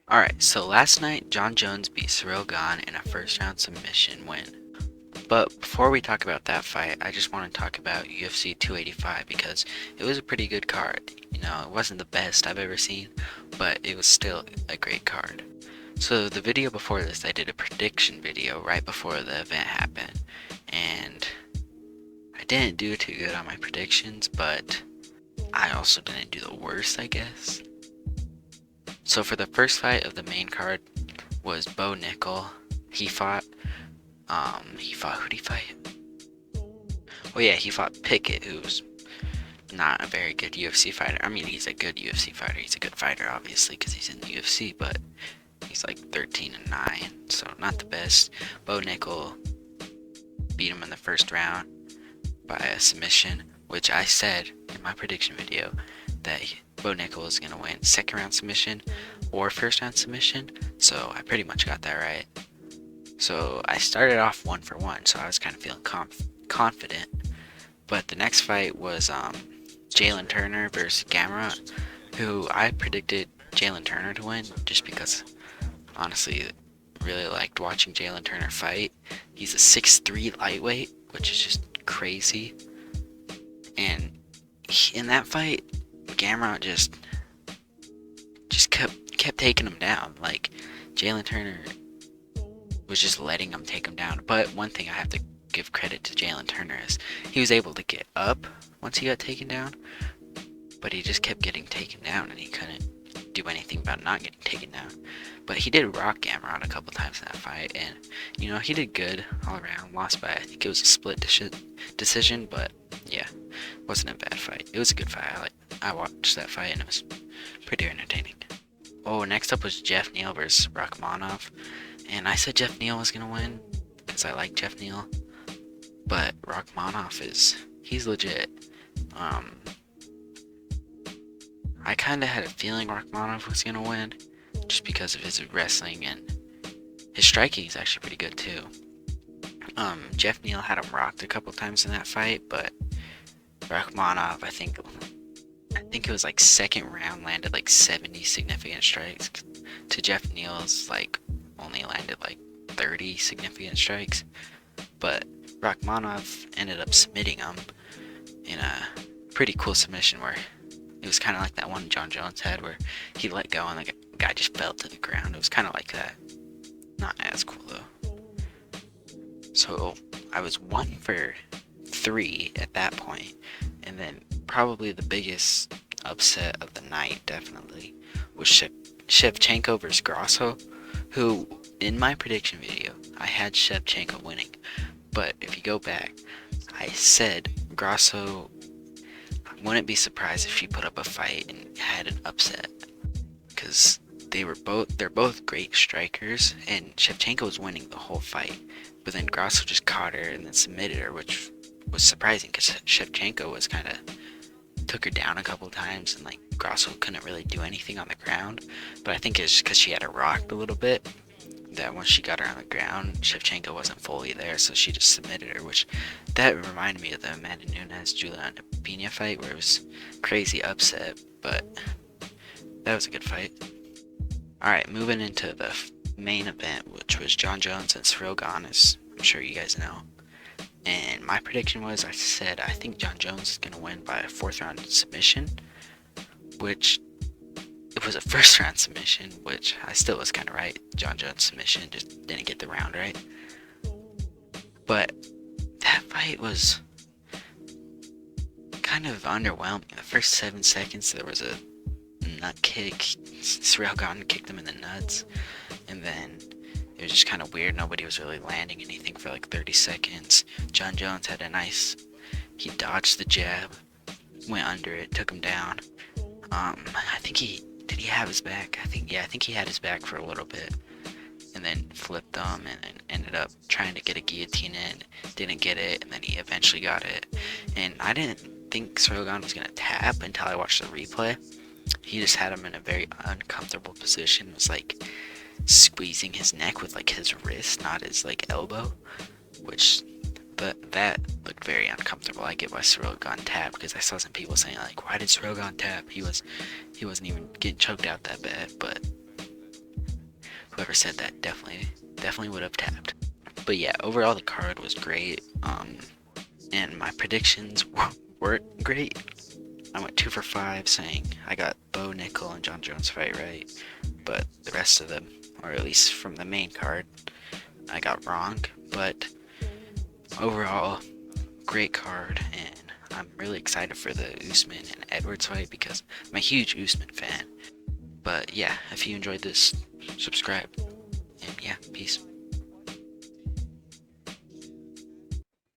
Alright, so last night, John Jones beat Cyril Gane in a first round submission win. But before we talk about that fight, I just want to talk about UFC 285 because it was a pretty good card. You know, it wasn't the best I've ever seen, but it was still a great card. So the video before this, I did a prediction video right before the event happened, and I didn't do too good on my predictions, but I also didn't do the worst, I guess. So for the first fight of the main card was Bo Nickel. He fought who'd he fight? Oh yeah, he fought Pickett, who's not a very good UFC fighter. I mean, he's a good UFC fighter. He's a good fighter, obviously, because he's in the UFC, but he's like 13-9, so not the best. Bo Nickel beat him in the first round by a submission, which I said in my prediction video that Bo Nickel was gonna win second round submission or first round submission, so I pretty much got that right. So I started off 1-for-1, so I was kind of feeling confident. But the next fight was Jalen Turner versus Gamrot, who I predicted Jalen Turner to win just because, honestly, really liked watching Jalen Turner fight. He's a 6'3" lightweight, which is just crazy. And in that fight, Gamrot just kept taking him down. Like Jalen Turner was just letting him take him down. But one thing I have to give credit to Jalen Turner is he was able to get up once he got taken down, but he just kept getting taken down and he couldn't do anything about not getting taken down. But he did rock Gamrot a couple times in that fight, and you know, he did good all around. Lost by, I think it was a split decision, but yeah, wasn't a bad fight. It was a good fight. I watched that fight and it was pretty entertaining. Oh, next up was Jeff Neal versus Rakhmonov. And I said Jeff Neal was gonna win because I like Jeff Neal, but Rakhmonov he's legit. I kind of had a feeling Rakhmonov was gonna win just because of his wrestling, and his striking is actually pretty good too. Jeff Neal had him rocked a couple times in that fight, but Rakhmonov, I think it was like second round, landed like 70 significant strikes to Jeff Neal's like only landed like 30 significant strikes. But Rakhmonov ended up submitting him in a pretty cool submission where it was kind of like that one John Jones had where he let go and the guy just fell to the ground. It was kind of like that. Not as cool though. So I was 1-for-3 at that point, and then probably the biggest upset of the night definitely was Shevchenko versus Grasso, who in my prediction video I had Shevchenko winning, but if you go back, I said Grasso, I wouldn't be surprised if she put up a fight and had an upset because they're both great strikers, and Shevchenko was winning the whole fight, but then Grasso just caught her and then submitted her, which was surprising because Shevchenko was kind of took her down a couple times, and like Grasso couldn't really do anything on the ground. But I think it's just because she had her rocked a little bit, that once she got her on the ground, Shevchenko wasn't fully there, so she just submitted her, which that reminded me of the Amanda Nunes Juliana Pena fight where it was crazy upset, but that was a good fight. Alright, moving into the main event, which was John Jones and Cyril Gane, as I'm sure you guys know. And my prediction was, I said I think John Jones is going to win by a fourth round submission, which it was a first round submission, which I still was kind of right. John Jones submission, just didn't get the round right. But that fight was kind of underwhelming. The first 7 seconds there was a nut kick. Cyril Gane kicked him in the nuts, and then it was just kind of weird. Nobody was really landing anything for like 30 seconds. John Jones had he dodged the jab, went under it, took him down. I think did he have his back? I think he had his back for a little bit, and then flipped him, and then ended up trying to get a guillotine in, didn't get it, and then he eventually got it. And I didn't think Cyril Gane was gonna tap until I watched the replay. He just had him in a very uncomfortable position. It was like squeezing his neck with like his wrist, not his like elbow, but that looked very uncomfortable. I get why Cyril Gane tapped, because I saw some people saying like, why did Cyril Gane tap? He wasn't even getting choked out that bad, but Whoever said that definitely would have tapped. But yeah, overall the card was great. And my predictions weren't great. I went 2 for 5, saying I got Bo Nickel and John Jones fight right, but the rest of them, or at least from the main card, I got wrong. But overall, great card, and I'm really excited for the Usman and Edwards fight because I'm a huge Usman fan. But yeah, if you enjoyed this, subscribe, and yeah, peace.